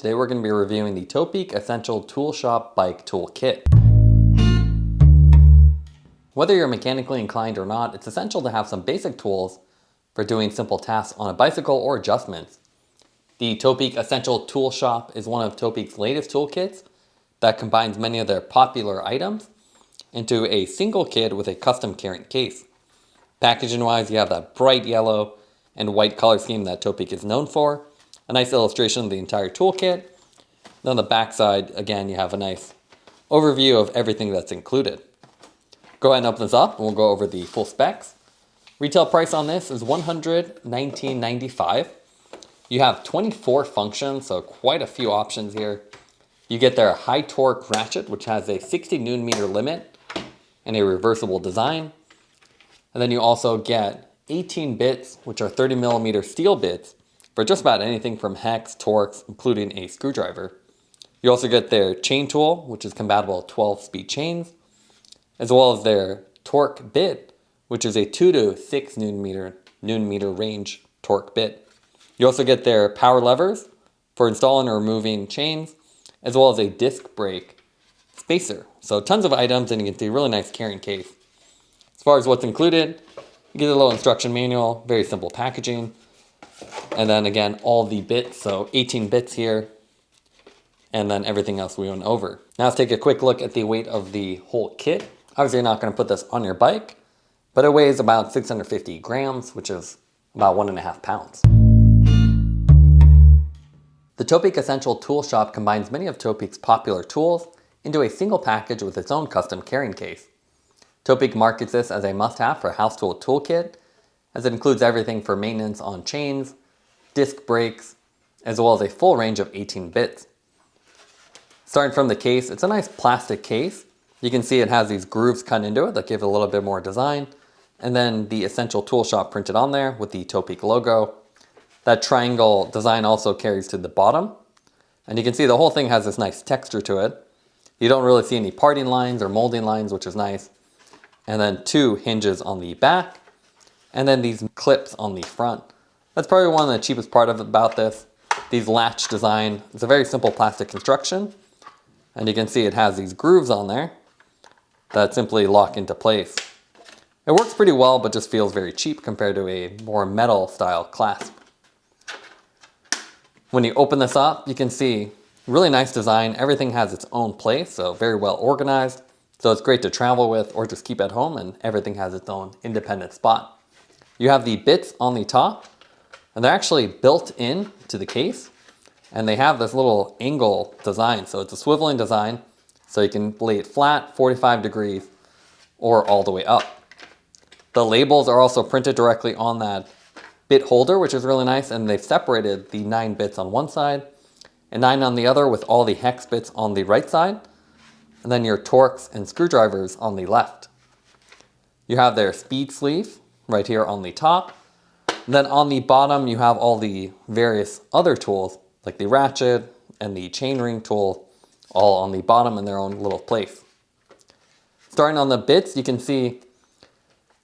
Today we're going to be reviewing the Topeak Essential Toolshop Bike Tool Kit. Whether you're mechanically inclined or not, it's essential to have some basic tools for doing simple tasks on a bicycle or adjustments. The Topeak Essential Toolshop is one of Topeak's latest toolkits that combines many of their popular items into a single kit with a custom carrying case. Packaging wise, you have that bright yellow and white color scheme that Topeak is known for. A nice illustration of the entire toolkit. Then on the back side, again, you have a nice overview of everything that's included. Go ahead and open this up and we'll go over the full specs. Retail price on this is $119.95. You have 24 functions, so quite a few options here. You get their high torque ratchet, which has a 60 Newton meter limit and a reversible design. And then you also get 18 bits, which are 30 millimeter steel bits, for just about anything from hex, Torx, including a screwdriver. You also get their chain tool, which is compatible with 12-speed chains, as well as their Torqbit, which is a 2 to 6 Newton meter range Torqbit. You also get their power levers for installing or removing chains, as well as a disc brake spacer. So tons of items, and you get the really nice carrying case. As far as what's included, you get a little instruction manual, very simple packaging. And then again, all the bits, so 18 bits here, and then everything else we went over. Now let's take a quick look at the weight of the whole kit. Obviously, you're not going to put this on your bike, but it weighs about 650 grams, which is about 1.5 pounds. The Topeak Essential Toolshop combines many of Topeak's popular tools into a single package with its own custom carrying case. Topeak markets this as a must-have for house tool toolkit, as it includes everything for maintenance on chains, disc brakes, as well as a full range of 18 bits. Starting from the case, it's a nice plastic case. You can see it has these grooves cut into it that give it a little bit more design, and then the Essential Toolshop printed on there with the Topeak logo. That triangle design also carries to the bottom, and you can see the whole thing has this nice texture to it. You don't really see any parting lines or molding lines, which is nice. And then 2 hinges on the back, and then these clips on the front. That's probably one of the cheapest part about this. These latch design, it's a very simple plastic construction. And you can see it has these grooves on there that simply lock into place. It works pretty well, but just feels very cheap compared to a more metal style clasp. When you open this up, you can see really nice design. Everything has its own place, so very well organized. So it's great to travel with or just keep at home, and everything has its own independent spot. You have the bits on the top, and they're actually built in to the case, and they have this little angle design. So it's a swiveling design, so you can lay it flat, 45 degrees, or all the way up. The labels are also printed directly on that bit holder, which is really nice, and they've separated the 9 bits on one side and 9 on the other, with all the hex bits on the right side, and then your Torx and screwdrivers on the left. You have their speed sleeve right here on the top. And then on the bottom, you have all the various other tools, like the ratchet and the chainring tool, all on the bottom in their own little place. Starting on the bits, you can see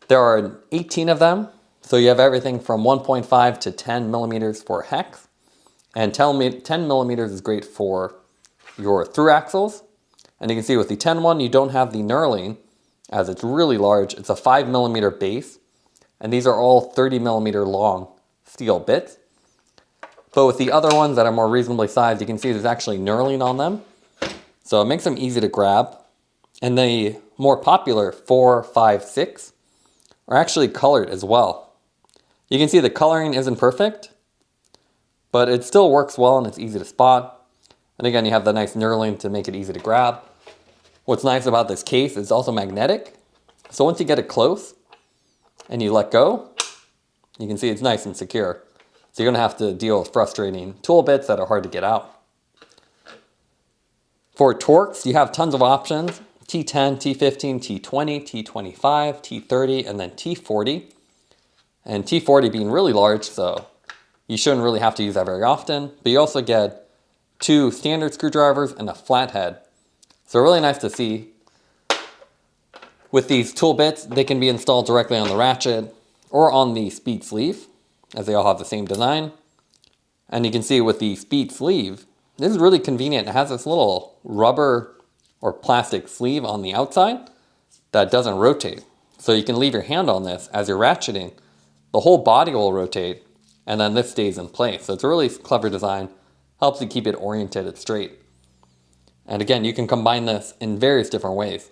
there are 18 of them. So you have everything from 1.5 to 10 millimeters for hex. And 10 millimeters is great for your through axles. And you can see with the 10 one, you don't have the knurling, as it's really large. It's a 5 millimeter base, and these are all 30 millimeter long steel bits. But with the other ones that are more reasonably sized, you can see there's actually knurling on them. So it makes them easy to grab. And the more popular 4, 5, 6 are actually colored as well. You can see the coloring isn't perfect, but it still works well and it's easy to spot. And again, you have the nice knurling to make it easy to grab. What's nice about this case is it's also magnetic. So once you get it close and you let go, you can see it's nice and secure. So you're going to have to deal with frustrating tool bits that are hard to get out. For Torx, you have tons of options. T10, T15, T20, T25, T30, and then T40. And T40 being really large, so you shouldn't really have to use that very often. But you also get 2 standard screwdrivers and a flathead. So really nice to see. With these tool bits, they can be installed directly on the ratchet or on the speed sleeve, as they all have the same design. And you can see with the speed sleeve, this is really convenient. It has this little rubber or plastic sleeve on the outside that doesn't rotate. So you can leave your hand on this as you're ratcheting. The whole body will rotate, and then this stays in place. So it's a really clever design. Helps you keep it oriented straight. And again, you can combine this in various different ways.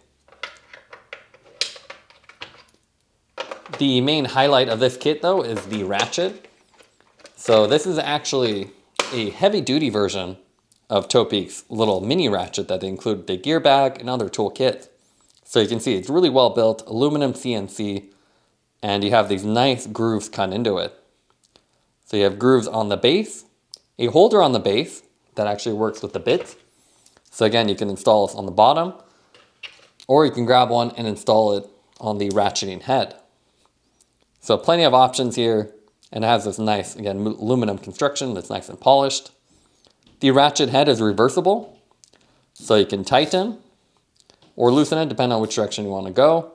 The main highlight of this kit though is the ratchet. So this is actually a heavy duty version of Topeak's little mini ratchet that they include the gear bag and other tool kits. So you can see it's really well built, aluminum CNC, and you have these nice grooves cut into it. So you have grooves on the base, a holder on the base that actually works with the bits. So again, you can install this on the bottom, or you can grab one and install it on the ratcheting head. So plenty of options here, and it has this nice, again, aluminum construction that's nice and polished. The ratchet head is reversible, so you can tighten or loosen it depending on which direction you want to go.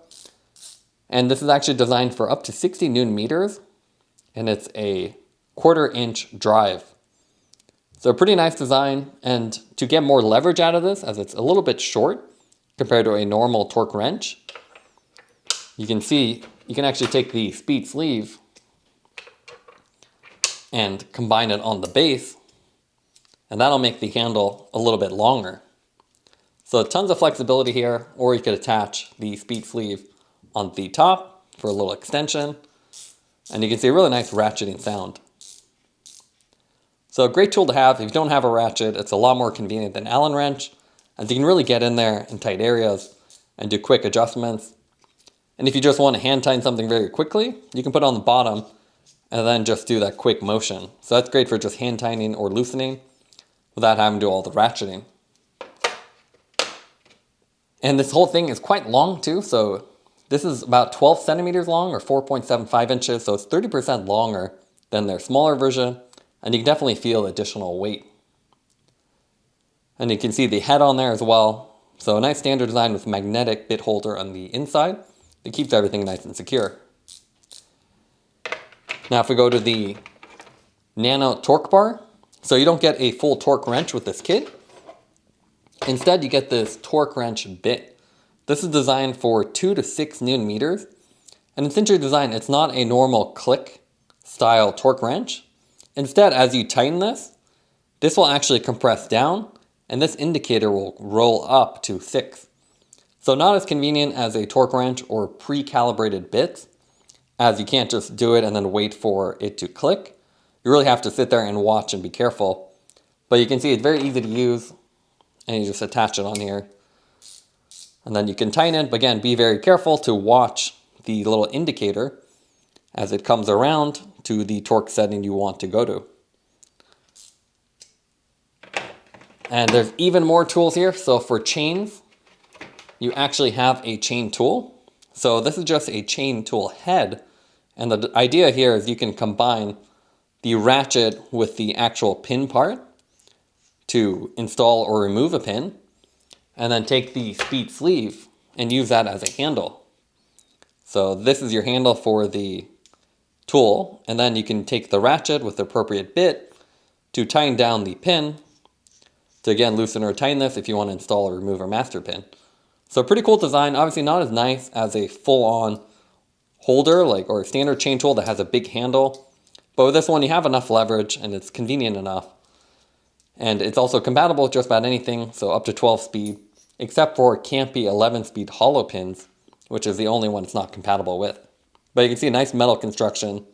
And this is actually designed for up to 60 Newton meters, and it's a 1/4 inch drive. So a pretty nice design, and to get more leverage out of this, as it's a little bit short compared to a normal Torq wrench, you can see you can actually take the speed sleeve and combine it on the base, and that'll make the handle a little bit longer. So tons of flexibility here, or you could attach the speed sleeve on the top for a little extension, and you can see a really nice ratcheting sound. So a great tool to have. If you don't have a ratchet, it's a lot more convenient than Allen wrench, as you can really get in there in tight areas and do quick adjustments. And if you just want to hand tighten something very quickly, you can put it on the bottom and then just do that quick motion. So that's great for just hand tightening or loosening without having to do all the ratcheting. And this whole thing is quite long too. So this is about 12 centimeters long, or 4.75 inches. So it's 30% longer than their smaller version. And you can definitely feel additional weight. And you can see the head on there as well. So a nice standard design with magnetic bit holder on the inside. It keeps everything nice and secure. Now if we go to the Nano Torq bar, so you don't get a full Torq wrench with this kit. Instead you get this Torq wrench bit. This is designed for 2 to 6 Newton meters. And it's interesting design. It's not a normal click style Torq wrench. Instead, as you tighten this will actually compress down, and this indicator will roll up to 6. So not as convenient as a Torq wrench or pre-calibrated bits, as you can't just do it and then wait for it to click. You really have to sit there and watch and be careful. But you can see it's very easy to use, and you just attach it on here. And then you can tighten it, but again, be very careful to watch the little indicator as it comes around to the torque setting you want to go to. And there's even more tools here. So for chains, you actually have a chain tool. So this is just a chain tool head. And the idea here is you can combine the ratchet with the actual pin part to install or remove a pin, and then take the speed sleeve and use that as a handle. So this is your handle for the tool, and then you can take the ratchet with the appropriate bit to tighten down the pin to again loosen or tighten this if you want to install or remove a master pin. So pretty cool design. Obviously not as nice as a full-on holder or a standard chain tool that has a big handle, but with this one you have enough leverage and it's convenient enough. And it's also compatible with just about anything, so up to 12 speed, except for it can't be 11 speed hollow pins, which is the only one it's not compatible with. But you can see a nice metal construction,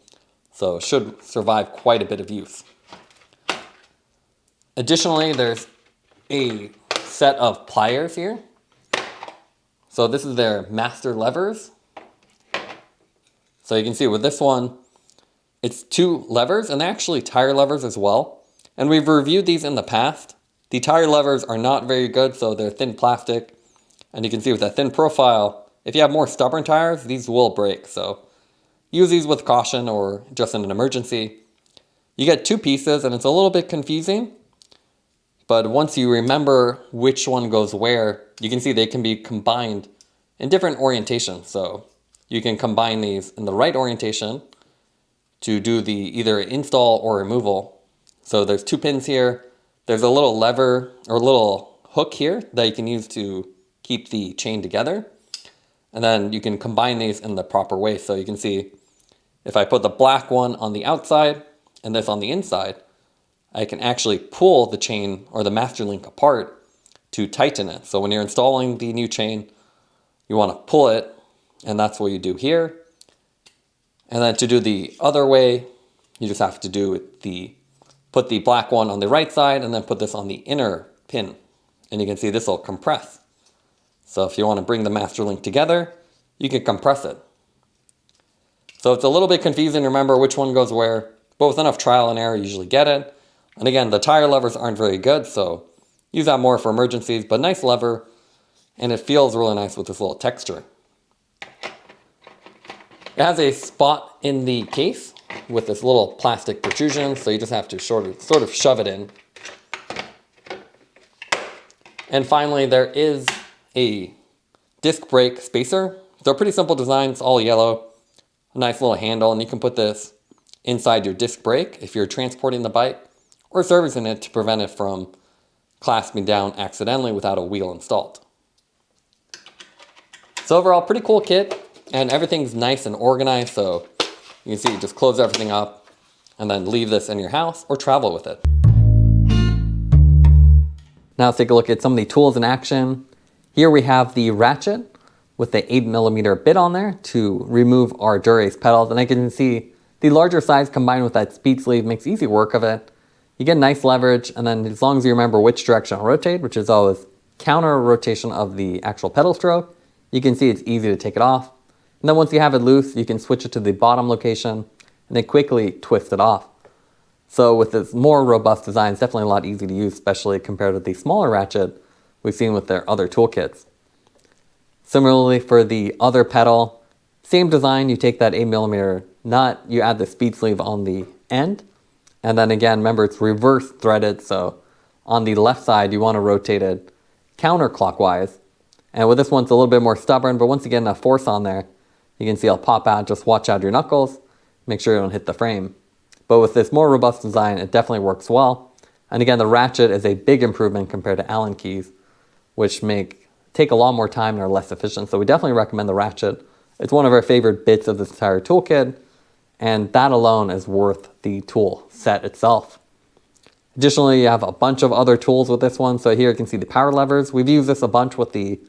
so it should survive quite a bit of use. Additionally, there's a set of pliers here. So this is their master levers. So you can see with this one, it's 2 levers, and they're actually tire levers as well. And we've reviewed these in the past. The tire levers are not very good, so they're thin plastic. And you can see with that thin profile, if you have more stubborn tires, these will break. So use these with caution or just in an emergency. You get 2 pieces, and it's a little bit confusing. But once you remember which one goes where, you can see they can be combined in different orientations. So you can combine these in the right orientation to do the either install or removal. So there's 2 pins here. there's a little lever or little hook here that you can use to keep the chain together. And then you can combine these in the proper way. So you can see if I put the black one on the outside and this on the inside, I can actually pull the chain or the master link apart to tighten it. So when you're installing the new chain, you want to pull it, and that's what you do here. And then to do the other way, you just have to put the black one on the right side and then put this on the inner pin. And you can see this will compress. So if you want to bring the master link together, you can compress it. So it's a little bit confusing to remember which one goes where, but with enough trial and error, you usually get it. And again, the tire levers aren't very good, so use that more for emergencies, but nice lever, and it feels really nice with this little texture. It has a spot in the case with this little plastic protrusion, so you just have to sort of shove it in. And finally, there is a disc brake spacer. So pretty simple design, it's all yellow, a nice little handle, and you can put this inside your disc brake if you're transporting the bike or servicing it to prevent it from clasping down accidentally without a wheel installed. So overall, pretty cool kit, and everything's nice and organized, so you can see you just close everything up and then leave this in your house or travel with it. Now let's take a look at some of the tools in action. Here we have the ratchet with the 8mm bit on there to remove our Dura-Ace pedals, and I can see the larger size combined with that speed sleeve makes easy work of it. You get nice leverage, and then as long as you remember which direction to rotate, which is always counter rotation of the actual pedal stroke, you can see it's easy to take it off. And then once you have it loose, you can switch it to the bottom location and then quickly twist it off. So with this more robust design, it's definitely a lot easier to use, especially compared with the smaller ratchet we've seen with their other toolkits. Similarly for the other pedal, same design, you take that 8mm nut, you add the speed sleeve on the end, and then again, remember it's reverse threaded, so on the left side you want to rotate it counterclockwise. And with this one, it's a little bit more stubborn, but once you get enough force on there, you can see it'll pop out. Just watch out your knuckles, make sure you don't hit the frame. But with this more robust design, it definitely works well. And again, the ratchet is a big improvement compared to Allen keys, which take a lot more time and are less efficient. So we definitely recommend the ratchet. It's one of our favorite bits of this entire toolkit, and that alone is worth the tool set itself. Additionally, you have a bunch of other tools with this one. So here you can see the power levers. We've used this a bunch with the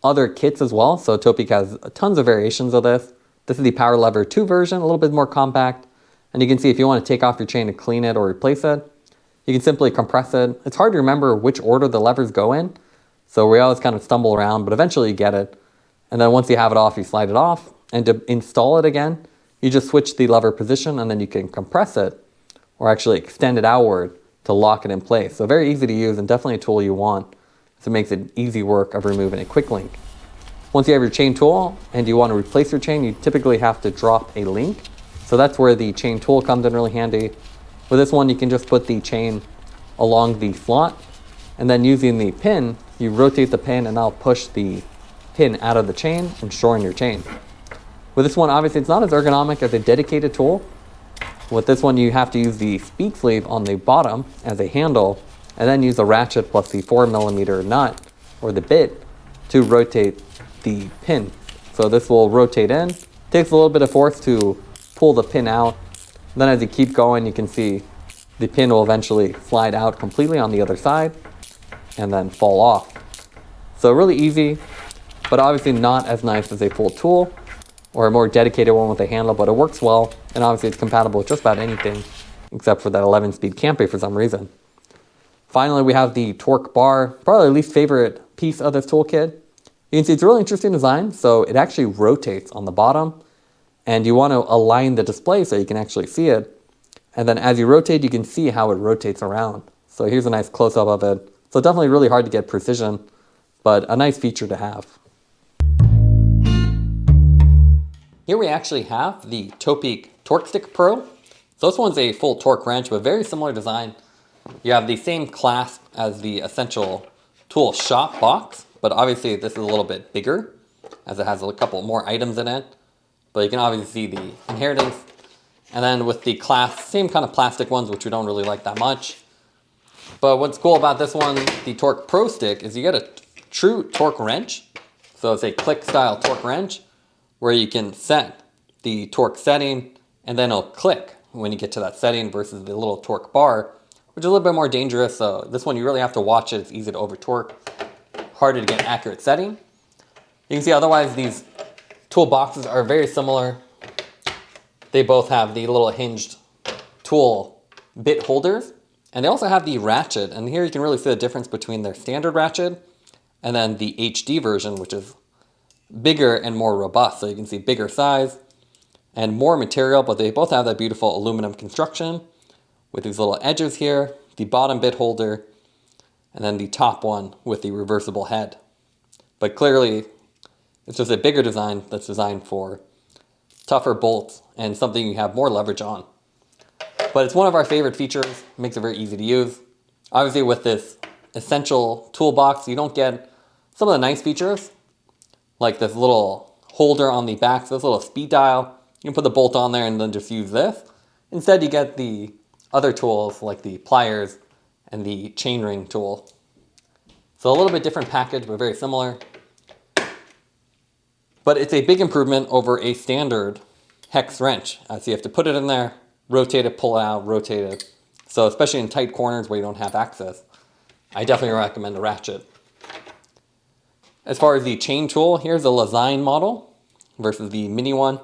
other kits as well. So Topeak has tons of variations of this. This is the power lever 2 version, a little bit more compact. And you can see if you want to take off your chain to clean it or replace it, you can simply compress it. It's hard to remember which order the levers go in, so we always kind of stumble around, but eventually you get it. And then once you have it off, you slide it off. And to install it again, you just switch the lever position, and then you can compress it or actually extend it outward to lock it in place. So very easy to use, and definitely a tool you want. So it makes it easy work of removing a quick link. Once you have your chain tool and you want to replace your chain, you typically have to drop a link. So that's where the chain tool comes in really handy. With this one, you can just put the chain along the slot, and then using the pin, you rotate the pin and that'll push the pin out of the chain and shorten your chain. With this one, obviously it's not as ergonomic as a dedicated tool. With this one, you have to use the speed sleeve on the bottom as a handle, and then use the ratchet plus the 4mm nut or the bit to rotate the pin. So this will rotate in. It takes a little bit of force to pull the pin out. Then as you keep going, you can see the pin will eventually slide out completely on the other side and then fall off. So really easy, but obviously not as nice as a full tool or a more dedicated one with a handle, but it works well, and obviously it's compatible with just about anything except for that 11-speed can't be for some reason. Finally, we have the Torq bar, probably the least favorite piece of this toolkit. You can see it's a really interesting design, so it actually rotates on the bottom, and you want to align the display so you can actually see it. And then as you rotate, you can see how it rotates around. So here's a nice close-up of it. So definitely really hard to get precision, but a nice feature to have. Here we actually have the Topeak Torq Stick Pro. So this one's a full Torq wrench with very similar design. You have the same clasp as the Essential Toolshop box, but obviously this is a little bit bigger as it has a couple more items in it. But you can obviously see the inheritance. And then with the clasp, same kind of plastic ones, which we don't really like that much. But what's cool about this one, the Torq Pro Stick, is you get a true Torq wrench. So it's a click style Torq wrench where you can set the torque setting and then it'll click when you get to that setting versus the little Torq bar, which is a little bit more dangerous. So this one you really have to watch it. It's easy to over torque, harder to get accurate setting. You can see otherwise these toolboxes are very similar. They both have the little hinged tool bit holders, and they also have the ratchet. And here you can really see the difference between their standard ratchet and then the HD version, which is bigger and more robust. So you can see bigger size and more material, but they both have that beautiful aluminum construction with these little edges here, the bottom bit holder, and then the top one with the reversible head. But clearly, it's just a bigger design that's designed for tougher bolts and something you have more leverage on. But it's one of our favorite features, makes it very easy to use. Obviously with this essential toolbox, you don't get some of the nice features, like this little holder on the back, so this little speed dial. You can put the bolt on there and then just use this. Instead, you get the other tools like the pliers and the chainring tool. So a little bit different package, but very similar. But it's a big improvement over a standard hex wrench. So you have to put it in there, rotate it, pull it out, rotate it. So especially in tight corners where you don't have access, I definitely recommend a ratchet. As far as the chain tool, here's a Lezyne model versus the mini one.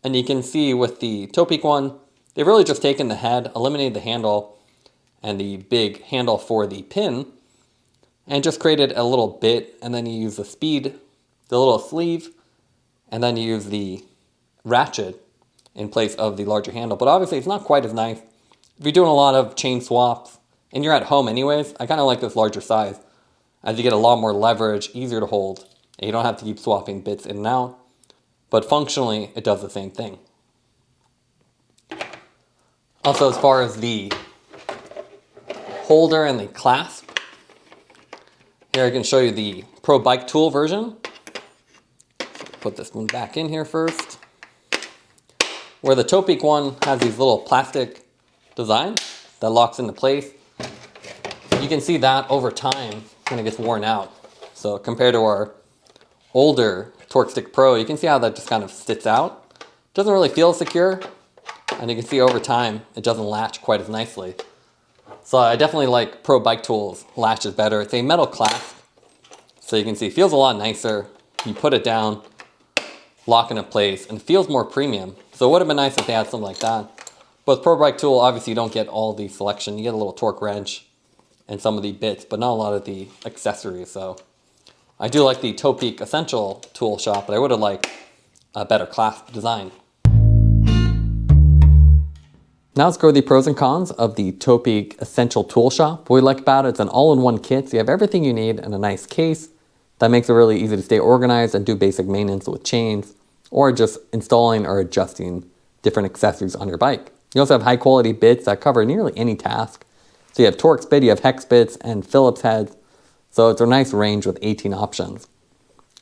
And you can see with the Topeak one, they've really just taken the head, eliminated the handle and the big handle for the pin, and just created a little bit, and then you use the speed, the little sleeve, and then you use the ratchet in place of the larger handle. But obviously it's not quite as nice. If you're doing a lot of chain swaps and you're at home anyways, I kind of like this larger size as you get a lot more leverage, easier to hold, and you don't have to keep swapping bits in and out. But functionally, it does the same thing. Also, as far as the holder and the clasp, here I can show you the Pro Bike Tool version. Put this one back in here first. Where the Topeak one has these little plastic designs that locks into place. You can see that over time when it gets worn out. So compared to our older Torq Stick Pro, you can see how that just kind of sits out. Doesn't really feel secure, and you can see over time it doesn't latch quite as nicely. So I definitely like Pro Bike Tools latches better. It's a metal clasp, so you can see it feels a lot nicer. You put it down, lock into place, and it feels more premium. So it would have been nice if they had something like that. But with Pro Bike Tool, obviously you don't get all the selection. You get a little torque wrench and some of the bits, but not a lot of the accessories. So I do like the Topeak Essential Toolshop, but I would have liked a better clasp design. Now let's go over the pros and cons of the Topeak Essential Toolshop. What we like about it, it's an all-in-one kit, so you have everything you need in a nice case. That makes it really easy to stay organized and do basic maintenance with chains, or just installing or adjusting different accessories on your bike. You also have high-quality bits that cover nearly any task. So you have Torqbit, you have hex bits, and Phillips heads. So it's a nice range with 18 options.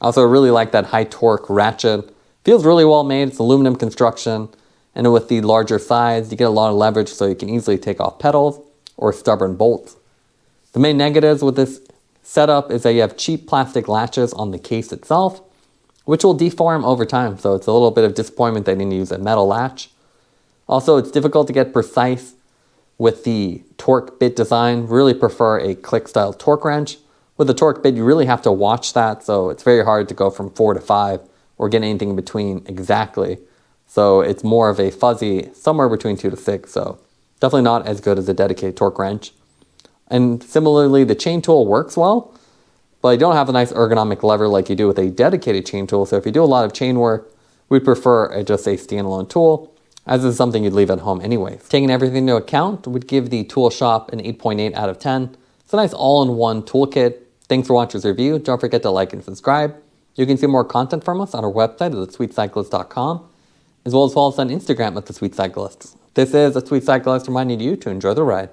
I also really like that high torque ratchet. Feels really well made. It's aluminum construction. And with the larger size, you get a lot of leverage so you can easily take off pedals or stubborn bolts. The main negatives with this setup is that you have cheap plastic latches on the case itself, which will deform over time. So it's a little bit of disappointment that you need to use a metal latch. Also, it's difficult to get precise with the Torqbit design. Really prefer a click style torque wrench. With the Torqbit, you really have to watch that, so it's very hard to go from 4 to 5 or get anything in between exactly. So it's more of a fuzzy, somewhere between 2 to 6, so definitely not as good as a dedicated torque wrench. And similarly, the chain tool works well, but you don't have a nice ergonomic lever like you do with a dedicated chain tool. So if you do a lot of chain work, we prefer just a standalone tool, as this is something you'd leave at home anyways. Taking everything into account, we'd give the tool shop an 8.8 out of 10. It's a nice all-in-one toolkit. Thanks for watching this review. Don't forget to like and subscribe. You can see more content from us on our website at thesweetcyclist.com, as well as follow us on Instagram at thesweetcyclists. This is The Sweet Cyclist reminding you to enjoy the ride.